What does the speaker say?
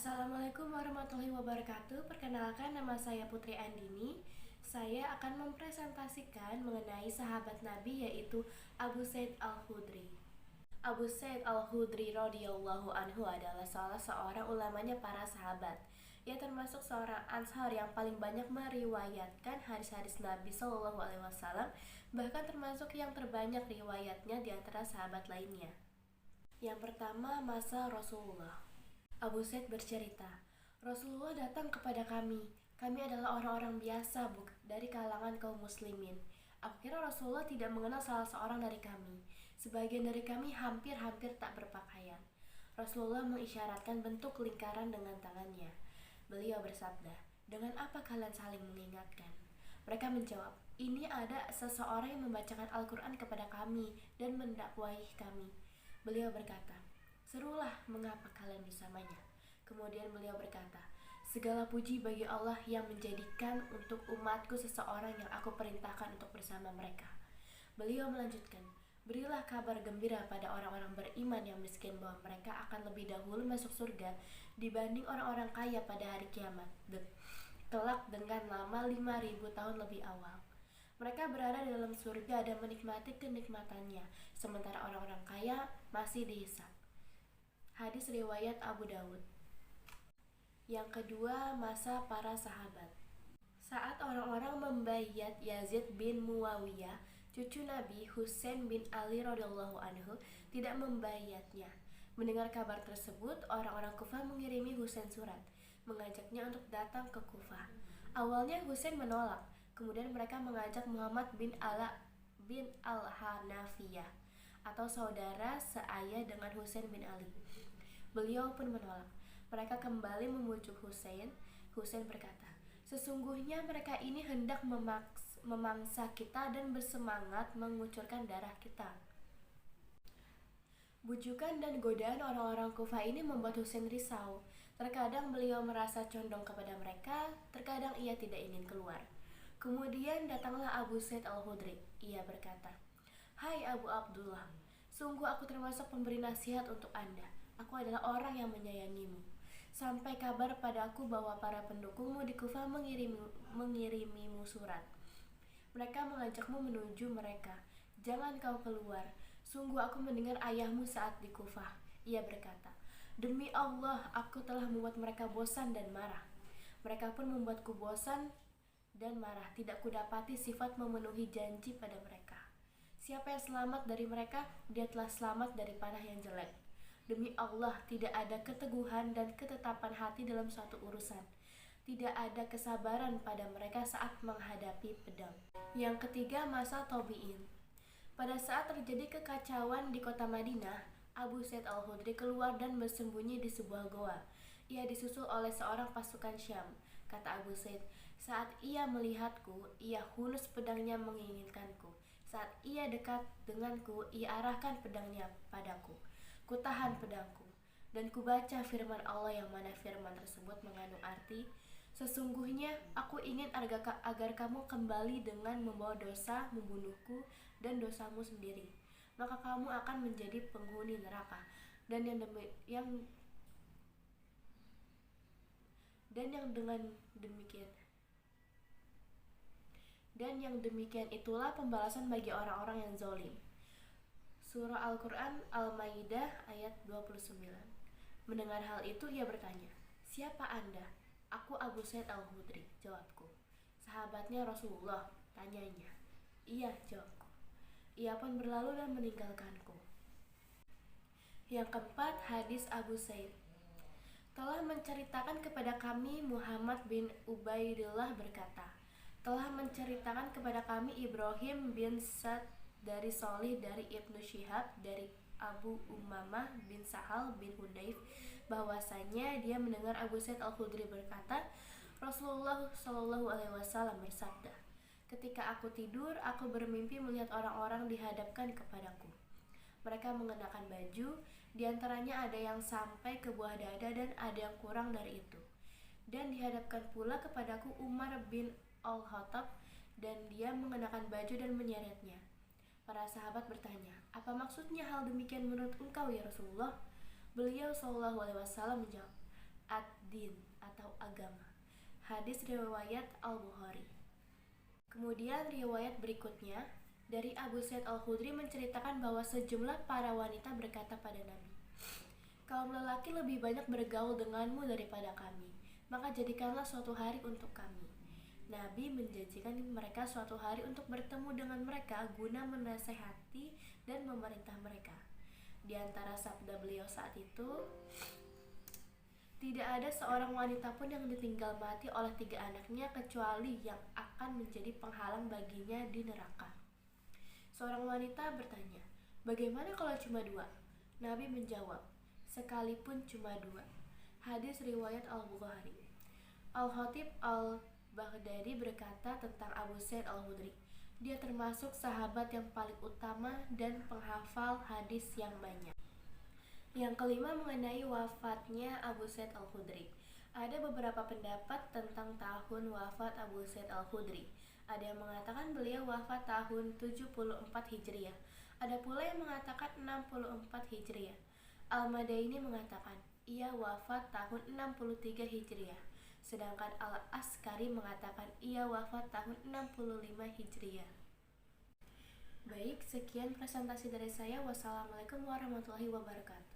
Assalamualaikum warahmatullahi wabarakatuh. Perkenalkan, nama saya Putri Andini. Saya akan mempresentasikan mengenai sahabat Nabi, yaitu Abu Sa'id Al-Khudri. Abu Sa'id Al-Khudri radhiyallahu anhu adalah salah seorang ulamanya para sahabat. Ia termasuk seorang Ansar yang paling banyak meriwayatkan hadis-hadis Nabi Shallallahu Alaihi Wasallam, bahkan termasuk yang terbanyak riwayatnya di antara sahabat lainnya. Yang pertama, masa Rasulullah. Abu Sa'id bercerita, Rasulullah datang kepada kami. Kami adalah orang-orang biasa dari kalangan kaum muslimin. Aku kira Rasulullah tidak mengenal salah seorang dari kami. Sebagian dari kami hampir-hampir tak berpakaian. Rasulullah mengisyaratkan bentuk lingkaran dengan tangannya. Beliau bersabda, dengan apa kalian saling mengingatkan? Mereka menjawab, ini ada seseorang yang membacakan Al-Quran kepada kami dan mendakwahi kami. Beliau berkata, serulah mengapa kalian bersamanya. Kemudian beliau berkata, segala puji bagi Allah yang menjadikan untuk umatku seseorang yang aku perintahkan untuk bersama mereka. Beliau melanjutkan, berilah kabar gembira pada orang-orang beriman yang miskin bahwa mereka akan lebih dahulu masuk surga dibanding orang-orang kaya pada hari kiamat, kelak dengan lama 5.000 tahun lebih awal. Mereka berada di dalam surga dan menikmati kenikmatannya, sementara orang-orang kaya masih dihisab. Hadis riwayat Abu Dawud. Yang kedua, masa para sahabat. Saat orang-orang membayat Yazid bin Muawiyah, cucu Nabi Husain bin Ali radhiyallahu anhu tidak membayatnya. Mendengar kabar tersebut, orang-orang Kufah mengirimi Husain surat, mengajaknya untuk datang ke Kufah. Awalnya Husain menolak, kemudian mereka mengajak Muhammad bin Al-Hanafiyah atau saudara seayah dengan Husain bin Ali. Beliau pun menolak. Mereka kembali membujuk Husain. Husain berkata, sesungguhnya mereka ini hendak memangsa kita dan bersemangat mengucurkan darah kita. Bujukan dan godaan orang-orang Kufah ini membuat Husain risau. Terkadang beliau merasa condong kepada mereka, terkadang ia tidak ingin keluar. Kemudian datanglah Abu Sa'id Al-Khudri. Ia berkata, hai Abu Abdullah, sungguh aku termasuk pemberi nasihat untuk Anda. Aku adalah orang yang menyayangimu. Sampai kabar padaku bahwa para pendukungmu di Kufah mengirimimu surat. Mereka mengajakmu menuju mereka. Jangan kau keluar. Sungguh aku mendengar ayahmu saat di Kufah. Ia berkata, demi Allah, aku telah membuat mereka bosan dan marah. Mereka pun membuatku bosan dan marah. Tidak kudapati sifat memenuhi janji pada mereka. Siapa yang selamat dari mereka, dia telah selamat dari panah yang jelek. Demi Allah, tidak ada keteguhan dan ketetapan hati dalam suatu urusan. Tidak ada kesabaran pada mereka saat menghadapi pedang. Yang ketiga, masa Tabi'in. Pada saat terjadi kekacauan di kota Madinah, Abu Sa'id Al-Khudri keluar dan bersembunyi di sebuah goa. Ia disusul oleh seorang pasukan Syam. Kata Abu Sa'id, saat ia melihatku, ia hunus pedangnya menginginkanku. Saat ia dekat denganku, ia arahkan pedangnya padaku. Kutahan pedangku, dan kubaca firman Allah yang mana firman tersebut mengandung arti, sesungguhnya aku ingin agar kamu kembali dengan membawa dosa membunuhku dan dosamu sendiri, maka kamu akan menjadi penghuni neraka. Dan yang demikian itulah pembalasan bagi orang-orang yang zalim. Surah Al-Quran Al-Maidah ayat 29. Mendengar hal itu ia bertanya, siapa Anda? Aku Abu Sa'id Al-Khudri, jawabku. Sahabatnya Rasulullah, tanyanya. Iya, jawabku. Ia pun berlalu dan meninggalkanku. Yang keempat, hadis Abu Sa'id. Telah menceritakan kepada kami Muhammad bin Ubaidillah berkata, telah menceritakan kepada kami Ibrahim bin Sa'd dari Sholih dari Ibnu Syihab dari Abu Umamah bin Sahal bin Hunayf bahwasanya dia mendengar Abu Sa'id Al-Khudri berkata, Rasulullah Shallallahu Alaihi Wasallam bersabda, ketika aku tidur, aku bermimpi melihat orang-orang dihadapkan kepadaku. Mereka mengenakan baju, diantaranya ada yang sampai ke buah dada dan ada yang kurang dari itu. Dan dihadapkan pula kepadaku Umar bin Al-Khattab dan dia mengenakan baju dan menyeretnya. Para sahabat bertanya, apa maksudnya hal demikian menurut engkau ya Rasulullah? Beliau Shallallahu Alaihi Wasallam menjawab, din atau agama. Hadis riwayat Al-Bukhari. Kemudian riwayat berikutnya dari Abu Sa'id Al-Khudri menceritakan bahwa sejumlah para wanita berkata pada Nabi, "Kaum lelaki lebih banyak bergaul denganmu daripada kami, maka jadikanlah suatu hari untuk kami." Nabi menjanjikan mereka suatu hari untuk bertemu dengan mereka guna menasehati dan memerintah mereka. Di antara sabda beliau saat itu, "Tidak ada seorang wanita pun yang ditinggal mati oleh 3 anaknya kecuali yang akan menjadi penghalang baginya di neraka." Seorang wanita bertanya, "Bagaimana kalau cuma 2?" Nabi menjawab, "Sekalipun cuma 2." Hadis riwayat Al-Bukhari. Al-Khatib Al-Baghdadi berkata tentang Abu Sa'id Al-Khudri, "Dia termasuk sahabat yang paling utama dan penghafal hadis yang banyak." Yang kelima, mengenai wafatnya Abu Sa'id Al-Khudri. Ada beberapa pendapat tentang tahun wafat Abu Sa'id Al-Khudri. Ada yang mengatakan beliau wafat tahun 74 Hijriah. Ada pula yang mengatakan 64 Hijriah. Al-Madaini mengatakan ia wafat tahun 63 Hijriah. Sedangkan Al-Askari mengatakan ia wafat tahun 65 Hijriah. Baik, sekian presentasi dari saya. Wassalamualaikum warahmatullahi wabarakatuh.